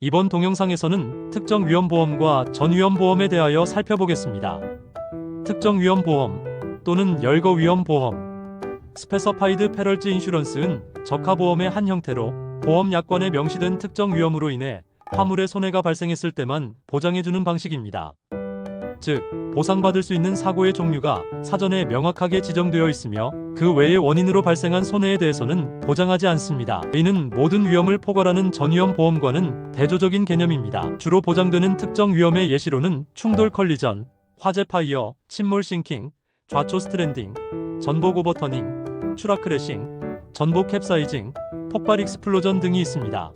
이번 동영상에서는 특정 위험보험과 전위험보험에 대하여 살펴보겠습니다. 특정 위험보험 또는 열거 위험보험, 스페서파이드 페럴지 인슈런스는 적하보험의 한 형태로 보험 약관에 명시된 특정 위험으로 인해 화물의 손해가 발생했을 때만 보장해주는 방식입니다. 즉, 보상받을 수 있는 사고의 종류가 사전에 명확하게 지정되어 있으며 그 외의 원인으로 발생한 손해에 대해서는 보장하지 않습니다. 이는 모든 위험을 포괄하는 전위험 보험과는 대조적인 개념입니다. 주로 보장되는 특정 위험의 예시로는 충돌 컬리전, 화재 파이어, 침몰 싱킹, 좌초 스트랜딩, 전복 오버터닝, 추락 크래싱, 전복 캡사이징, 폭발 익스플로전 등이 있습니다.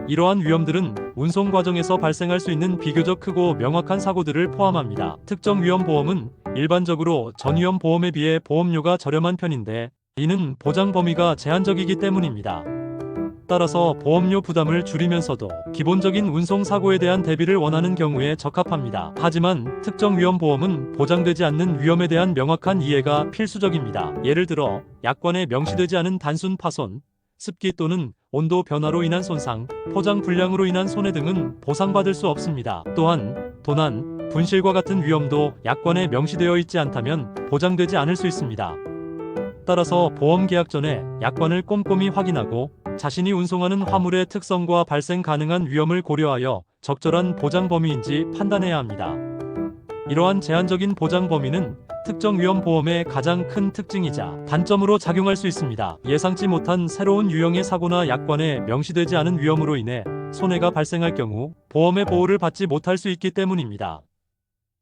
이러한 위험들은 운송 과정에서 발생할 수 있는 비교적 크고 명확한 사고들을 포함합니다. 특정 위험 보험은 일반적으로 전위험 보험에 비해 보험료가 저렴한 편인데 이는 보장 범위가 제한적이기 때문입니다. 따라서 보험료 부담을 줄이면서도 기본적인 운송 사고에 대한 대비를 원하는 경우에 적합합니다. 하지만 특정 위험 보험은 보장되지 않는 위험에 대한 명확한 이해가 필수적입니다. 예를 들어 약관에 명시되지 않은 단순 파손, 습기 또는 온도 변화로 인한 손상, 포장 불량으로 인한 손해 등은 보상받을 수 없습니다. 또한 도난, 분실과 같은 위험도 약관에 명시되어 있지 않다면 보장되지 않을 수 있습니다. 따라서 보험 계약 전에 약관을 꼼꼼히 확인하고 자신이 운송하는 화물의 특성과 발생 가능한 위험을 고려하여 적절한 보장 범위인지 판단해야 합니다. 이러한 제한적인 보장 범위는 특정 위험 보험의 가장 큰 특징이자 단점으로 작용할 수 있습니다. 예상치 못한 새로운 유형의 사고나 약관에 명시되지 않은 위험으로 인해 손해가 발생할 경우 보험의 보호를 받지 못할 수 있기 때문입니다.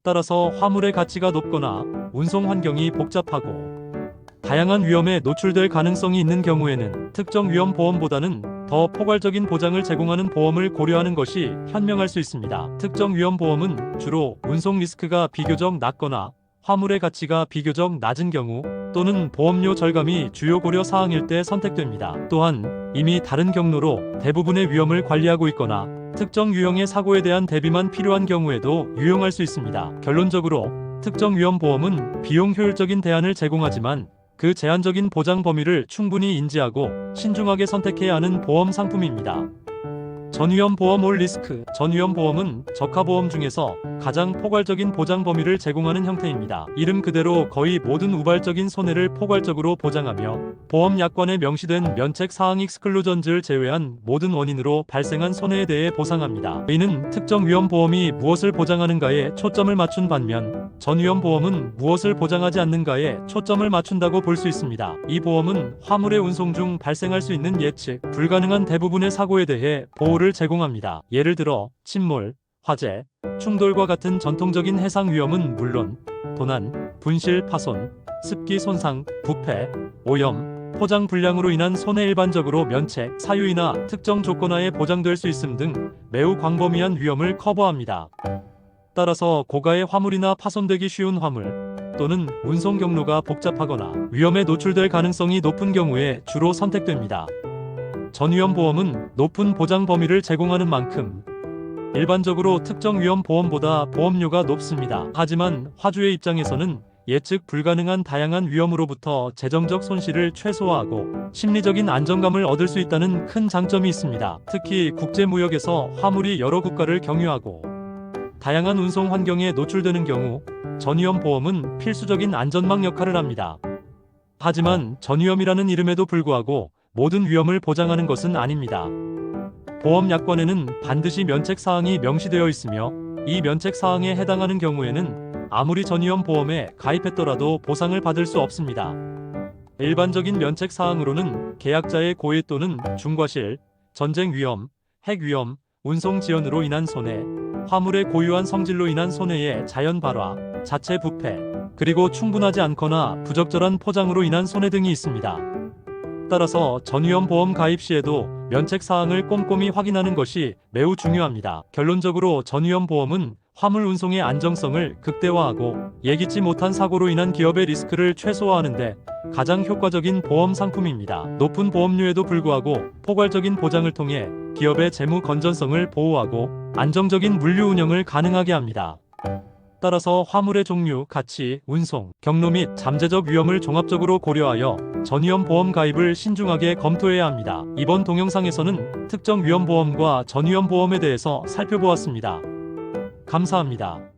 따라서 화물의 가치가 높거나 운송 환경이 복잡하고 다양한 위험에 노출될 가능성이 있는 경우에는 특정 위험 보험보다는 더 포괄적인 보장을 제공하는 보험을 고려하는 것이 현명할 수 있습니다. 특정 위험 보험은 주로 운송 리스크가 비교적 낮거나 화물의 가치가 비교적 낮은 경우 또는 보험료 절감이 주요 고려 사항일 때 선택됩니다. 또한 이미 다른 경로로 대부분의 위험을 관리하고 있거나 특정 유형의 사고에 대한 대비만 필요한 경우에도 유용할 수 있습니다. 결론적으로 특정 위험 보험은 비용 효율적인 대안을 제공하지만 그 제한적인 보장 범위를 충분히 인지하고 신중하게 선택해야 하는 보험 상품입니다. 전위험 보험 올 리스크. 전위험 보험은 적하보험 중에서 가장 포괄적인 보장 범위를 제공하는 형태입니다. 이름 그대로 거의 모든 우발적인 손해를 포괄적으로 보장하며 보험 약관에 명시된 면책 사항 익스클루전즈를 제외한 모든 원인으로 발생한 손해에 대해 보상합니다. 이는 특정 위험 보험이 무엇을 보장하는가에 초점을 맞춘 반면 전위험 보험은 무엇을 보장하지 않는가에 초점을 맞춘다고 볼 수 있습니다. 이 보험은 화물의 운송 중 발생할 수 있는 예측 불가능한 대부분의 사고에 대해 보호를 제공합니다. 예를 들어 침몰, 화재, 충돌과 같은 전통적인 해상 위험은 물론 도난, 분실, 파손, 습기 손상, 부패, 오염, 포장 불량으로 인한 손해 일반적으로 면책, 사유이나 특정 조건하에 보장될 수 있음 등 매우 광범위한 위험을 커버합니다. 따라서 고가의 화물이나 파손되기 쉬운 화물 또는 운송 경로가 복잡하거나 위험에 노출될 가능성이 높은 경우에 주로 선택됩니다. 전위험 보험은 높은 보장 범위를 제공하는 만큼 일반적으로 특정 위험 보험보다 보험료가 높습니다. 하지만 화주의 입장에서는 예측 불가능한 다양한 위험으로부터 재정적 손실을 최소화하고 심리적인 안정감을 얻을 수 있다는 큰 장점이 있습니다. 특히 국제무역에서 화물이 여러 국가를 경유하고 다양한 운송 환경에 노출되는 경우 전위험 보험은 필수적인 안전망 역할을 합니다. 하지만 전위험이라는 이름에도 불구하고 모든 위험을 보장하는 것은 아닙니다. 보험 약관에는 반드시 면책 사항이 명시되어 있으며 이 면책 사항에 해당하는 경우에는 아무리 전위험 보험에 가입했더라도 보상을 받을 수 없습니다. 일반적인 면책 사항으로는 계약자의 고의 또는 중과실, 전쟁 위험, 핵 위험, 운송 지연으로 인한 손해, 화물의 고유한 성질로 인한 손해의 자연 발화, 자체 부패, 그리고 충분하지 않거나 부적절한 포장으로 인한 손해 등이 있습니다. 따라서 전위험 보험 가입 시에도 면책 사항을 꼼꼼히 확인하는 것이 매우 중요합니다. 결론적으로 전위험 보험은 화물 운송의 안정성을 극대화하고 예기치 못한 사고로 인한 기업의 리스크를 최소화하는 데 가장 효과적인 보험 상품입니다. 높은 보험료에도 불구하고 포괄적인 보장을 통해 기업의 재무 건전성을 보호하고 안정적인 물류 운영을 가능하게 합니다. 따라서 화물의 종류, 가치, 운송, 경로 및 잠재적 위험을 종합적으로 고려하여 전위험보험 가입을 신중하게 검토해야 합니다. 이번 동영상에서는 특정 위험보험과 전위험보험에 대해서 살펴보았습니다. 감사합니다.